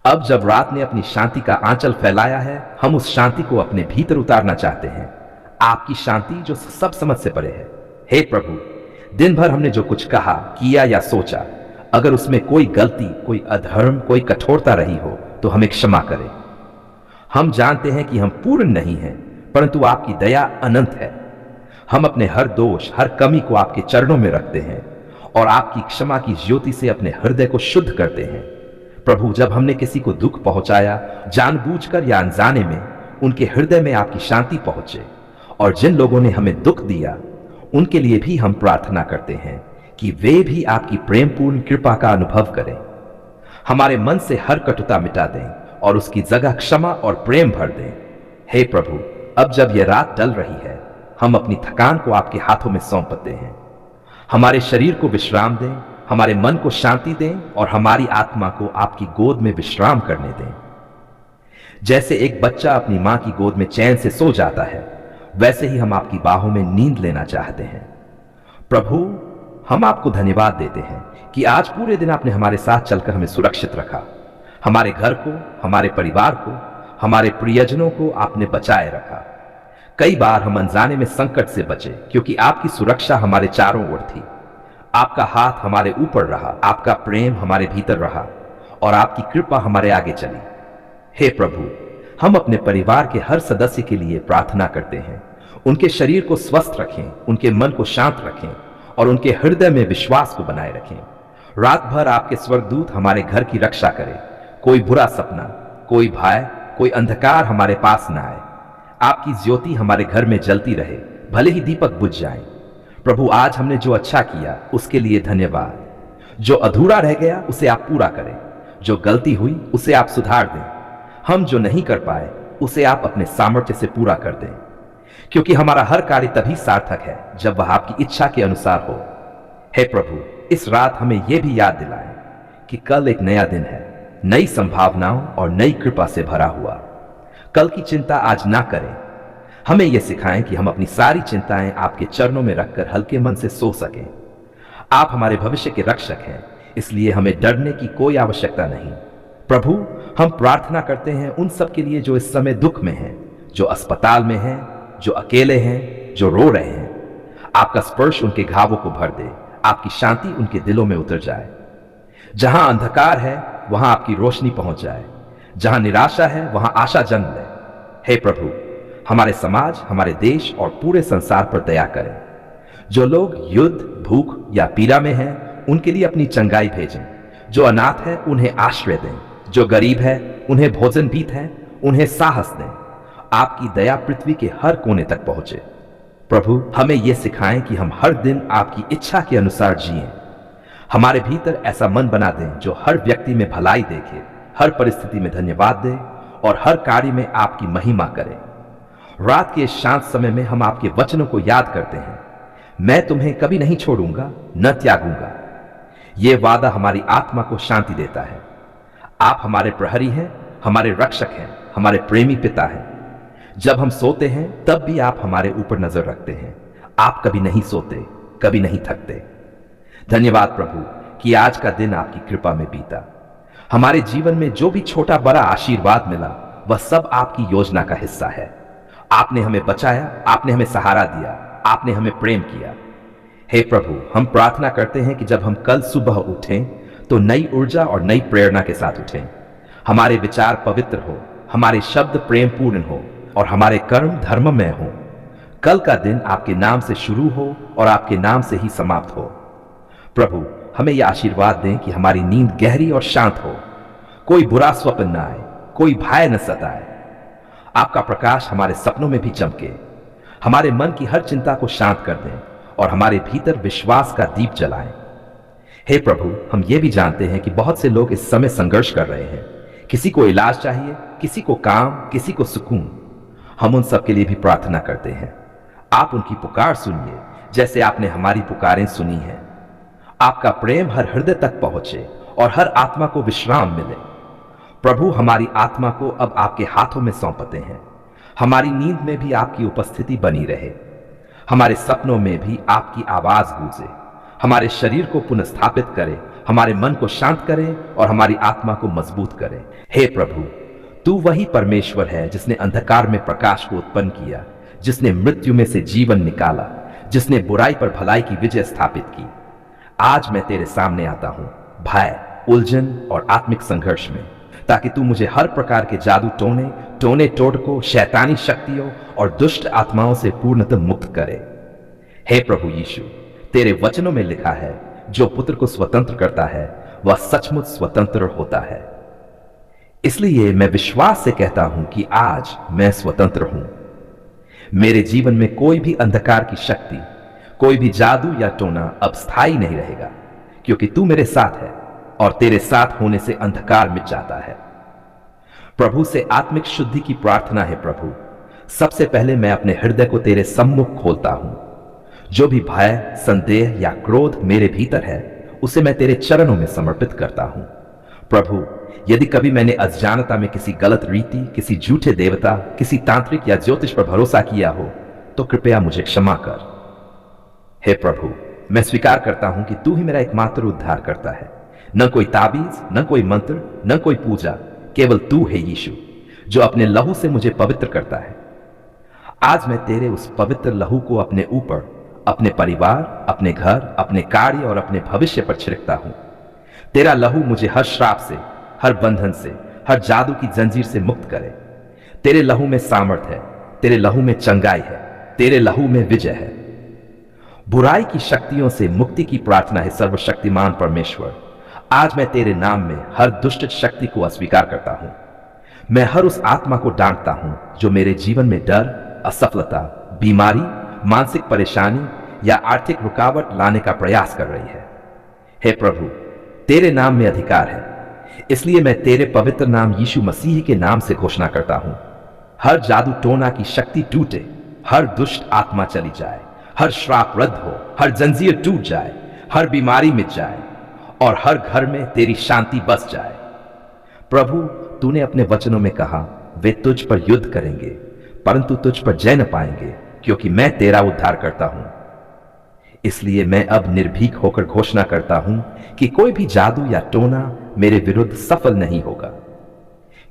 अब जब रात ने अपनी शांति का आंचल फैलाया है, हम उस शांति को अपने भीतर उतारना चाहते हैं। आपकी शांति जो सब समझ से परे है। हे प्रभु, दिन भर हमने जो कुछ कहा, किया या सोचा, अगर उसमें कोई गलती, कोई अधर्म, कोई कठोरता रही हो तो हमें क्षमा करें। हम जानते हैं कि हम पूर्ण नहीं हैं, परंतु आपकी दया अनंत है। हम अपने हर दोष, हर कमी को आपके चरणों में रखते हैं और आपकी क्षमा की ज्योति से अपने हृदय को शुद्ध करते हैं। प्रभु, जब हमने किसी को दुख पहुंचाया, जानबूझकर या अनजाने में, उनके हृदय में आपकी शांति पहुंचे। और जिन लोगों ने हमें दुख दिया, उनके लिए भी हम प्रार्थना करते हैं कि वे भी आपकी प्रेमपूर्ण कृपा का अनुभव करें। हमारे मन से हर कटुता मिटा दें और उसकी जगह क्षमा और प्रेम भर दें। हे प्रभु, अब जब यह रात टल रही है, हम अपनी थकान को आपके हाथों में सौंपते हैं। हमारे शरीर को विश्राम दें, हमारे मन को शांति दें और हमारी आत्मा को आपकी गोद में विश्राम करने दें। जैसे एक बच्चा अपनी मां की गोद में चैन से सो जाता है, वैसे ही हम आपकी बाहों में नींद लेना चाहते हैं। प्रभु, हम आपको धन्यवाद देते हैं कि आज पूरे दिन आपने हमारे साथ चलकर हमें सुरक्षित रखा। हमारे घर को, हमारे परिवार को, हमारे प्रियजनों को आपने बचाए रखा। कई बार हम अनजाने में संकट से बचे क्योंकि आपकी सुरक्षा हमारे चारों ओर थी। आपका हाथ हमारे ऊपर रहा, आपका प्रेम हमारे भीतर रहा और आपकी कृपा हमारे आगे चली। हे प्रभु, हम अपने परिवार के हर सदस्य के लिए प्रार्थना करते हैं। उनके शरीर को स्वस्थ रखें, उनके मन को शांत रखें और उनके हृदय में विश्वास को बनाए रखें। रात भर आपके स्वर्गदूत हमारे घर की रक्षा करें। कोई बुरा सपना, कोई भय, कोई अंधकार हमारे पास न आए। आपकी ज्योति हमारे घर में जलती रहे, भले ही दीपक बुझ जाएं। प्रभु, आज हमने जो अच्छा किया उसके लिए धन्यवाद। जो अधूरा रह गया उसे आप पूरा करें। जो गलती हुई उसे आप सुधार दें। हम जो नहीं कर पाए उसे आप अपने सामर्थ्य से पूरा कर दें, क्योंकि हमारा हर कार्य तभी सार्थक है जब वह आपकी इच्छा के अनुसार हो। हे प्रभु, इस रात हमें यह भी याद दिलाएं कि कल एक नया दिन है, नई संभावनाओं और नई कृपा से भरा हुआ। कल की चिंता आज ना करें। हमें यह सिखाएं कि हम अपनी सारी चिंताएं आपके चरणों में रखकर हल्के मन से सो सकें। आप हमारे भविष्य के रक्षक हैं, इसलिए हमें डरने की कोई आवश्यकता नहीं। प्रभु, हम प्रार्थना करते हैं उन सब के लिए जो इस समय दुख में हैं, जो अस्पताल में हैं, जो अकेले हैं, जो रो रहे हैं। आपका स्पर्श उनके घावों को भर दे, आपकी शांति उनके दिलों में उतर जाए। जहां अंधकार है वहां आपकी रोशनी पहुंच जाए, जहां निराशा है वहां आशा जन्म ले। हे प्रभु, हमारे समाज, हमारे देश और पूरे संसार पर दया करें। जो लोग युद्ध, भूख या पीड़ा में हैं, उनके लिए अपनी चंगाई भेजें। जो अनाथ है उन्हें आश्रय दें। जो गरीब है उन्हें भोजन भीत है, उन्हें साहस दें। आपकी दया पृथ्वी के हर कोने तक पहुंचे। प्रभु, हमें यह सिखाएं कि हम हर दिन आपकी इच्छा के अनुसार जिएं। हमारे भीतर ऐसा मन बना दें जो हर व्यक्ति में भलाई देखे, हर परिस्थिति में धन्यवाद दे और हर कार्य में आपकी महिमा करे। रात के इस शांत समय में हम आपके वचनों को याद करते हैं। मैं तुम्हें कभी नहीं छोड़ूंगा, न त्यागूंगा। यह वादा हमारी आत्मा को शांति देता है। आप हमारे प्रहरी हैं, हमारे रक्षक हैं, हमारे प्रेमी पिता हैं। जब हम सोते हैं तब भी आप हमारे ऊपर नजर रखते हैं। आप कभी नहीं सोते, कभी नहीं थकते। धन्यवाद प्रभु कि आज का दिन आपकी कृपा में बीता। हमारे जीवन में जो भी छोटा बड़ा आशीर्वाद मिला, वह सब आपकी योजना का हिस्सा है। आपने हमें बचाया, आपने हमें सहारा दिया, आपने हमें प्रेम किया। हे प्रभु, हम प्रार्थना करते हैं कि जब हम कल सुबह उठें तो नई ऊर्जा और नई प्रेरणा के साथ उठें। हमारे विचार पवित्र हो, हमारे शब्द प्रेमपूर्ण हो और हमारे कर्म धर्ममय हो। कल का दिन आपके नाम से शुरू हो और आपके नाम से ही समाप्त हो। प्रभु, हमें यह आशीर्वाद दें कि हमारी नींद गहरी और शांत हो, कोई बुरा स्वप्न न आए, कोई भय न सताए। आपका प्रकाश हमारे सपनों में भी चमके, हमारे मन की हर चिंता को शांत कर दें और हमारे भीतर विश्वास का दीप जलाएं। हे प्रभु, हम ये भी जानते हैं कि बहुत से लोग इस समय संघर्ष कर रहे हैं। किसी को इलाज चाहिए, किसी को काम, किसी को सुकून। हम उन सब के लिए भी प्रार्थना करते हैं। आप उनकी पुकार सुनिए जैसे आपने हमारी पुकारें सुनी हैं। आपका प्रेम हर हृदय तक पहुंचे और हर आत्मा को विश्राम मिले। प्रभु, हमारी आत्मा को अब आपके हाथों में सौंपते हैं। हमारी नींद में भी आपकी उपस्थिति बनी रहे, हमारे सपनों में भी आपकी आवाज गूंजे। हमारे शरीर को पुनर्स्थापित करे, हमारे मन को शांत करे और हमारी आत्मा को मजबूत करे। हे प्रभु, तू वही परमेश्वर है जिसने अंधकार में प्रकाश को उत्पन्न किया, जिसने मृत्यु में से जीवन निकाला, जिसने बुराई पर भलाई की विजय स्थापित की। आज मैं तेरे सामने आता हूं भय, उलझन और आत्मिक संघर्ष में, ताकि तू मुझे हर प्रकार के जादू टोने टोटकों, शैतानी शक्तियों और दुष्ट आत्माओं से पूर्णतः मुक्त करे। हे प्रभु यीशु, तेरे वचनों में लिखा है, जो पुत्र को स्वतंत्र करता है वह सचमुच स्वतंत्र होता है। इसलिए मैं विश्वास से कहता हूं कि आज मैं स्वतंत्र हूं। मेरे जीवन में कोई भी अंधकार की शक्ति, कोई भी जादू या टोना अब स्थायी नहीं रहेगा, क्योंकि तू मेरे साथ है और तेरे साथ होने से अंधकार मिट जाता है। प्रभु से आत्मिक शुद्धि की प्रार्थना है। प्रभु, सबसे पहले मैं अपने हृदय को तेरे सम्मुख खोलता हूं। जो भी भय, संदेह या क्रोध मेरे भीतर है, उसे मैं तेरे चरणों में समर्पित करता हूं। प्रभु, यदि कभी मैंने अज्ञानता में किसी गलत रीति, किसी झूठे देवता, किसी तांत्रिक या ज्योतिष पर भरोसा किया हो, तो कृपया मुझे क्षमा कर। हे प्रभु, मैं स्वीकार करता हूं कि तू ही मेरा एकमात्र उद्धार करता है। न कोई ताबीज, न कोई मंत्र, न कोई पूजा, केवल तू है यीशु, जो अपने लहू से मुझे पवित्र करता है। आज मैं तेरे उस पवित्र लहू को अपने ऊपर, अपने परिवार, अपने घर, अपने कार्य और अपने भविष्य पर छिड़कता हूं। तेरा लहू मुझे हर श्राप से, हर बंधन से, हर जादू की जंजीर से मुक्त करे। तेरे लहू में सामर्थ है, तेरे लहू में चंगाई है, तेरे लहू में विजय है। बुराई की शक्तियों से मुक्ति की प्रार्थना है। सर्वशक्तिमान परमेश्वर, आज मैं तेरे नाम में हर दुष्ट शक्ति को अस्वीकार करता हूं। मैं हर उस आत्मा को डांटता हूं जो मेरे जीवन में डर, असफलता, बीमारी, मानसिक परेशानी या आर्थिक रुकावट लाने का प्रयास कर रही है। हे प्रभु, तेरे नाम में अधिकार है, इसलिए मैं तेरे पवित्र नाम यीशु मसीह के नाम से घोषणा करता हूं। हर जादू टोना की शक्ति टूटे, हर दुष्ट आत्मा चली जाए, हर श्राप रद्द हो, हर जंजीर टूट जाए, हर बीमारी मिट जाए और हर घर में तेरी शांति बस जाए। प्रभु, तूने अपने वचनों में कहा, वे तुझ पर युद्ध करेंगे परंतु तुझ पर जय न पाएंगे, क्योंकि मैं तेरा उद्धार करता हूं। इसलिए मैं अब निर्भीक होकर घोषणा करता हूं कि कोई भी जादू या टोना मेरे विरुद्ध सफल नहीं होगा,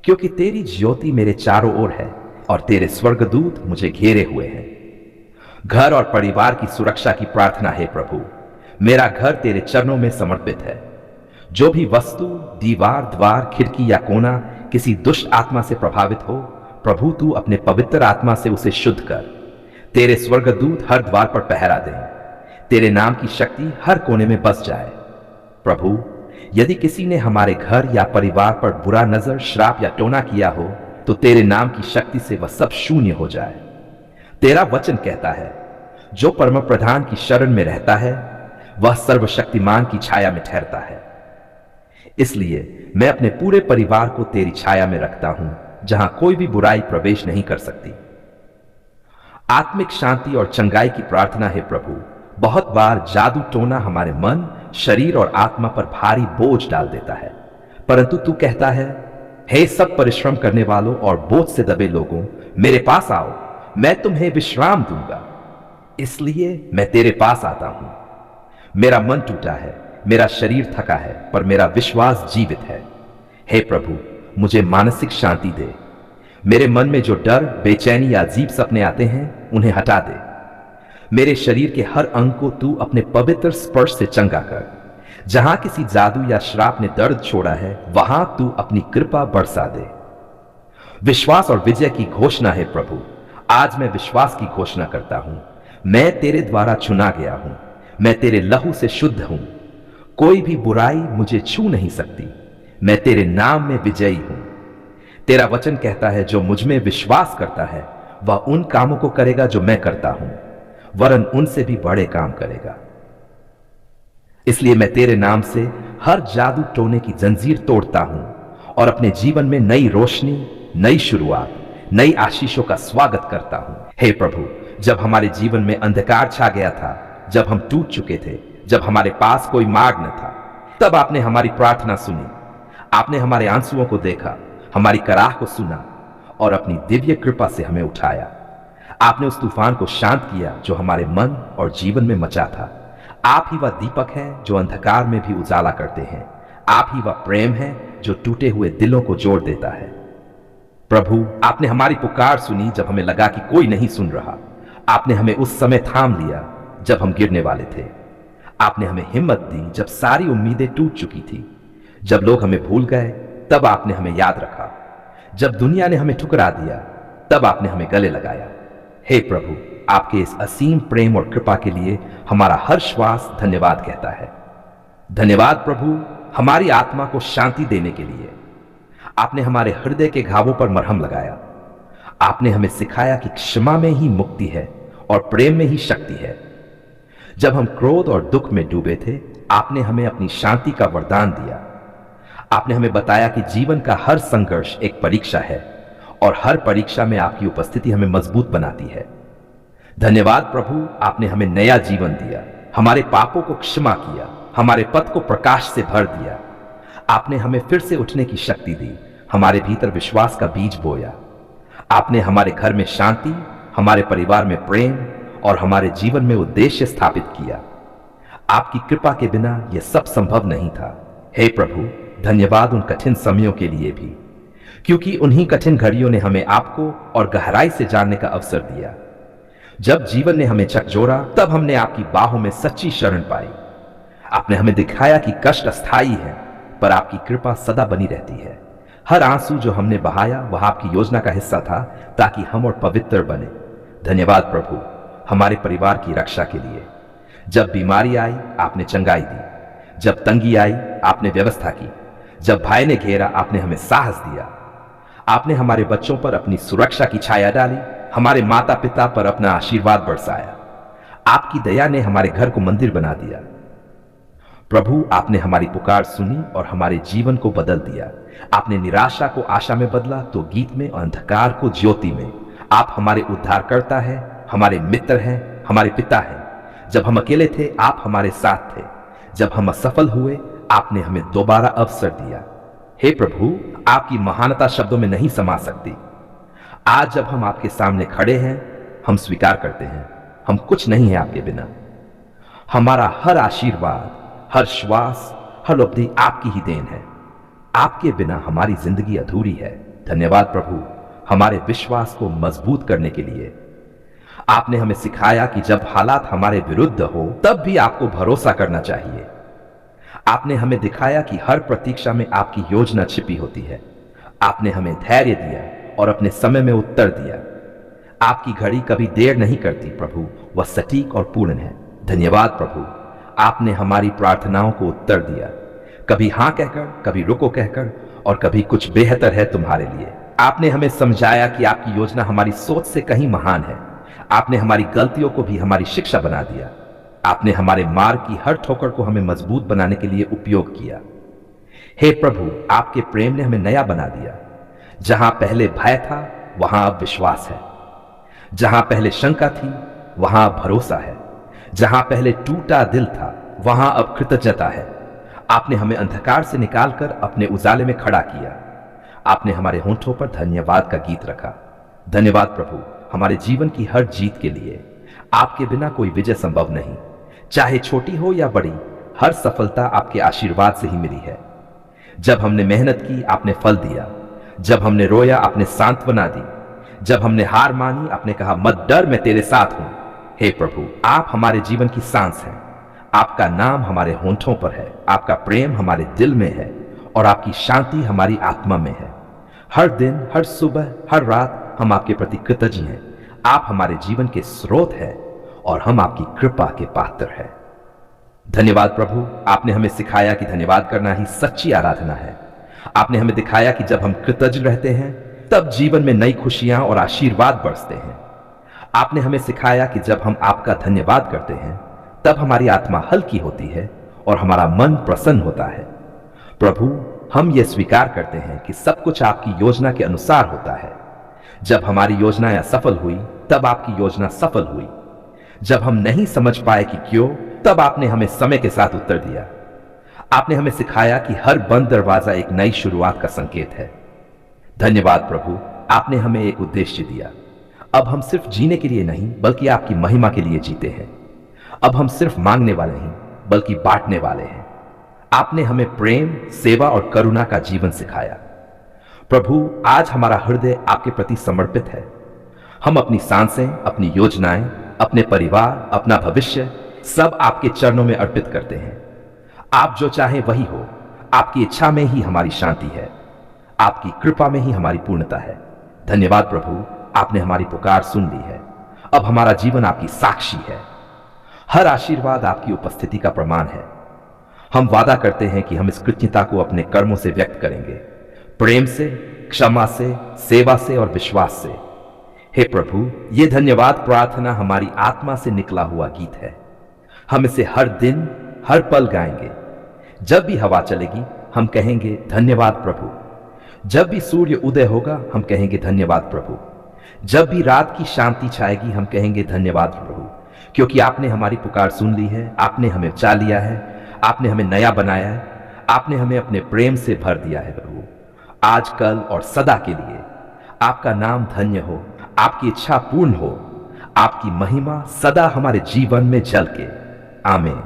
क्योंकि तेरी ज्योति मेरे चारों ओर है और तेरे स्वर्गदूत मुझे घेरे हुए हैं। घर और परिवार की सुरक्षा की प्रार्थना है। प्रभु, मेरा घर तेरे चरणों में समर्पित है। जो भी वस्तु, दीवार, द्वार, खिड़की या कोना किसी दुष्ट आत्मा से प्रभावित हो, प्रभु तू अपने पवित्र आत्मा से उसे शुद्ध कर। तेरे स्वर्गदूत हर द्वार पर पहरा दें। तेरे नाम की शक्ति हर कोने में बस जाए। प्रभु, यदि किसी ने हमारे घर या परिवार पर बुरा नजर, श्राप या टोना किया हो, तो तेरे नाम की शक्ति से वह सब शून्य हो जाए। तेरा वचन कहता है, जो परम प्रधान की शरण में रहता है वह सर्वशक्तिमान की छाया में ठहरता है। इसलिए मैं अपने पूरे परिवार को तेरी छाया में रखता हूं, जहां कोई भी बुराई प्रवेश नहीं कर सकती। आत्मिक शांति और चंगाई की प्रार्थना है। प्रभु, बहुत बार जादू टोना हमारे मन, शरीर और आत्मा पर भारी बोझ डाल देता है, परंतु तू कहता है, हे सब परिश्रम करने वालों और बोझ से दबे लोगों, मेरे पास आओ, मैं तुम्हें विश्राम दूंगा। इसलिए मैं तेरे पास आता हूं। मेरा मन टूटा है, मेरा शरीर थका है, पर मेरा विश्वास जीवित है। हे प्रभु, मुझे मानसिक शांति दे। मेरे मन में जो डर, बेचैनी या अजीब सपने आते हैं, उन्हें हटा दे। मेरे शरीर के हर अंग को तू अपने पवित्र स्पर्श से चंगा कर। जहां किसी जादू या श्राप ने दर्द छोड़ा है, वहां तू अपनी कृपा बरसा दे। विश्वास और विजय की घोषणा है। प्रभु, आज मैं विश्वास की घोषणा करता हूं। मैं तेरे द्वारा चुना गया हूं। मैं तेरे लहू से शुद्ध हूं। कोई भी बुराई मुझे छू नहीं सकती। मैं तेरे नाम में विजयी हूं। तेरा वचन कहता है, जो मुझ में विश्वास करता है वह उन कामों को करेगा जो मैं करता हूं, वरन उनसे भी बड़े काम करेगा। इसलिए मैं तेरे नाम से हर जादू टोने की जंजीर तोड़ता हूं और अपने जीवन में नई रोशनी, नई शुरुआत, नई आशीषों का स्वागत करता हूं। हे प्रभु, जब हमारे जीवन में अंधकार छा गया था, जब हम टूट चुके थे, जब हमारे पास कोई मार्ग न था, तब आपने हमारी प्रार्थना सुनी। आपने हमारे आंसुओं को देखा, हमारी कराह को सुना और अपनी दिव्य कृपा से हमें उठाया। आपने उस तूफान को शांत किया जो हमारे मन और जीवन में मचा था। आप ही वह दीपक हैं जो अंधकार में भी उजाला करते हैं। आप ही वह प्रेम है जो टूटे हुए दिलों को जोड़ देता है। प्रभु, आपने हमारी पुकार सुनी जब हमें लगा कि कोई नहीं सुन रहा। आपने हमें उस समय थाम लिया जब हम गिरने वाले थे। आपने हमें हिम्मत दी जब सारी उम्मीदें टूट चुकी थी। जब लोग हमें भूल गए तब आपने हमें याद रखा। जब दुनिया ने हमें ठुकरा दिया तब आपने हमें गले लगाया। हे प्रभु, आपके इस असीम प्रेम और कृपा के लिए हमारा हर श्वास धन्यवाद कहता है। धन्यवाद प्रभु, हमारी आत्मा को शांति देने के लिए। आपने हमारे हृदय के घावों पर मरहम लगाया। आपने हमें सिखाया कि क्षमा में ही मुक्ति है और प्रेम में ही शक्ति है। जब हम क्रोध और दुख में डूबे थे, आपने हमें अपनी शांति का वरदान दिया। आपने हमें बताया कि जीवन का हर संघर्ष एक परीक्षा है और हर परीक्षा में आपकी उपस्थिति हमें मजबूत बनाती है। धन्यवाद प्रभु, आपने हमें नया जीवन दिया, हमारे पापों को क्षमा किया, हमारे पथ को प्रकाश से भर दिया। आपने हमें फिर से उठने की शक्ति दी, हमारे भीतर विश्वास का बीज बोया। आपने हमारे घर में शांति, हमारे परिवार में प्रेम और हमारे जीवन में उद्देश्य स्थापित किया। आपकी कृपा के बिना यह सब संभव नहीं था। हे प्रभु, धन्यवाद उन कठिन समयों के लिए भी, क्योंकि उन्हीं कठिन घड़ियों ने हमें आपको और गहराई से जानने का अवसर दिया। जब जीवन ने हमें झकझोरा तब हमने आपकी बाहों में सच्ची शरण पाई। आपने हमें दिखाया कि कष्ट अस्थायी है, पर आपकी कृपा सदा बनी रहती है। हर आंसू जो हमने बहाया वह आपकी योजना का हिस्सा था, ताकि हम और पवित्र बने। धन्यवाद प्रभु, हमारे परिवार की रक्षा के लिए। जब बीमारी आई आपने चंगाई दी, जब तंगी आई आपने व्यवस्था की, जब भय ने घेरा आपने हमें साहस दिया। आपने हमारे बच्चों पर अपनी सुरक्षा की छाया डाली, हमारे माता पिता पर अपना आशीर्वाद बरसाया। आपकी दया ने हमारे घर को मंदिर बना दिया। प्रभु, आपने हमारी पुकार सुनी और हमारे जीवन को बदल दिया। आपने निराशा को आशा में बदला तो गीत में और अंधकार को ज्योति में। आप हमारे उद्धारकर्ता हैं, हमारे मित्र हैं, हमारे पिता हैं। जब हम अकेले थे आप हमारे साथ थे। जब हम असफल हुए आपने हमें दोबारा अवसर दिया। हे प्रभु, आपकी महानता शब्दों में नहीं समा सकती। आज जब हम आपके सामने खड़े हैं, हम स्वीकार करते हैं हम कुछ नहीं है आपके बिना। हमारा हर आशीर्वाद, हर श्वास, हर उपलब्धि आपकी ही देन है। आपके बिना हमारी जिंदगी अधूरी है। धन्यवाद प्रभु, हमारे विश्वास को मजबूत करने के लिए। आपने हमें सिखाया कि जब हालात हमारे विरुद्ध हो तब भी आपको भरोसा करना चाहिए। आपने हमें दिखाया कि हर प्रतीक्षा में आपकी योजना छिपी होती है। आपने हमें धैर्य दिया और अपने समय में उत्तर दिया। आपकी घड़ी कभी देर नहीं करती प्रभु, वह सटीक और पूर्ण है। धन्यवाद प्रभु, आपने हमारी प्रार्थनाओं को उत्तर दिया, कभी हां कहकर, कभी रुको कहकर और कभी कुछ बेहतर है तुम्हारे लिए। आपने हमें समझाया कि आपकी योजना हमारी सोच से कहीं महान है। आपने हमारी गलतियों को भी हमारी शिक्षा बना दिया। आपने हमारे मार्ग की हर ठोकर को हमें मजबूत बनाने के लिए उपयोग किया। हे प्रभु, आपके प्रेम ने हमें नया बना दिया। जहां पहले भय था वहां अब विश्वास है। जहां पहले शंका थी वहां अब भरोसा है। जहां पहले टूटा दिल था वहां अब कृतज्ञता है। आपने हमें अंधकार से निकालकर अपने उजाले में खड़ा किया। आपने हमारे होंठों पर धन्यवाद का गीत रखा। धन्यवाद प्रभु, हमारे जीवन की हर जीत के लिए। आपके बिना कोई विजय संभव नहीं, चाहे छोटी हो या बड़ी। हर सफलता आपके आशीर्वाद से ही मिली है। जब हमने मेहनत की आपने फल दिया। जब हमने रोया आपने सांत्वना दी। जब हमने हार मानी आपने कहा मत डर, मैं तेरे साथ हूं। हे प्रभु, आप हमारे जीवन की सांस हैं। आपका नाम हमारे होंठों पर है। आपका प्रेम हमारे दिल में है और आपकी शांति हमारी आत्मा में है। हर दिन, हर सुबह, हर रात हम आपके प्रति कृतज्ञ हैं। आप हमारे जीवन के स्रोत हैं और हम आपकी कृपा के पात्र हैं। धन्यवाद प्रभु, आपने हमें सिखाया कि धन्यवाद करना ही सच्ची आराधना है। आपने हमें दिखाया कि जब हम कृतज्ञ रहते हैं तब जीवन में नई खुशियां और आशीर्वाद बरसते हैं। आपने हमें सिखाया कि जब हम आपका धन्यवाद करते हैं तब हमारी आत्मा हल्की होती है और हमारा मन प्रसन्न होता है। प्रभु, हम ये स्वीकार करते हैं कि सब कुछ आपकी योजना के अनुसार होता है। जब हमारी योजनाएं असफल हुई तब आपकी योजना सफल हुई। जब हम नहीं समझ पाए कि क्यों, तब आपने हमें समय के साथ उत्तर दिया। आपने हमें सिखाया कि हर बंद दरवाजा एक नई शुरुआत का संकेत है। धन्यवाद प्रभु, आपने हमें एक उद्देश्य दिया। अब हम सिर्फ जीने के लिए नहीं बल्कि आपकी महिमा के लिए जीते हैं। अब हम सिर्फ मांगने वाले नहीं बल्कि बांटने वाले हैं। आपने हमें प्रेम, सेवा और करुणा का जीवन सिखाया। प्रभु, आज हमारा हृदय आपके प्रति समर्पित है। हम अपनी सांसें, अपनी योजनाएं, अपने परिवार, अपना भविष्य सब आपके चरणों में अर्पित करते हैं। आप जो चाहे वही हो। आपकी इच्छा में ही हमारी शांति है। आपकी कृपा में ही हमारी पूर्णता है। धन्यवाद प्रभु, आपने हमारी पुकार सुन ली है। अब हमारा जीवन आपकी साक्षी है। हर आशीर्वाद आपकी उपस्थिति का प्रमाण है। हम वादा करते हैं कि हम इस कृतज्ञता को अपने कर्मों से व्यक्त करेंगे, प्रेम से, क्षमा से, सेवा से और विश्वास से। हे प्रभु, ये धन्यवाद प्रार्थना हमारी आत्मा से निकला हुआ गीत है। हम इसे हर दिन, हर पल गाएंगे। जब भी हवा चलेगी हम कहेंगे धन्यवाद प्रभु। जब भी सूर्य उदय होगा हम कहेंगे धन्यवाद प्रभु। जब भी रात की शांति छाएगी हम कहेंगे धन्यवाद प्रभु, क्योंकि आपने हमारी पुकार सुन ली है। आपने हमें बचा लिया है। आपने हमें नया बनाया है। आपने हमें अपने प्रेम से भर दिया है प्रभु। आज, कल और सदा के लिए आपका नाम धन्य हो। आपकी इच्छा पूर्ण हो। आपकी महिमा सदा हमारे जीवन में झलके। आमीन।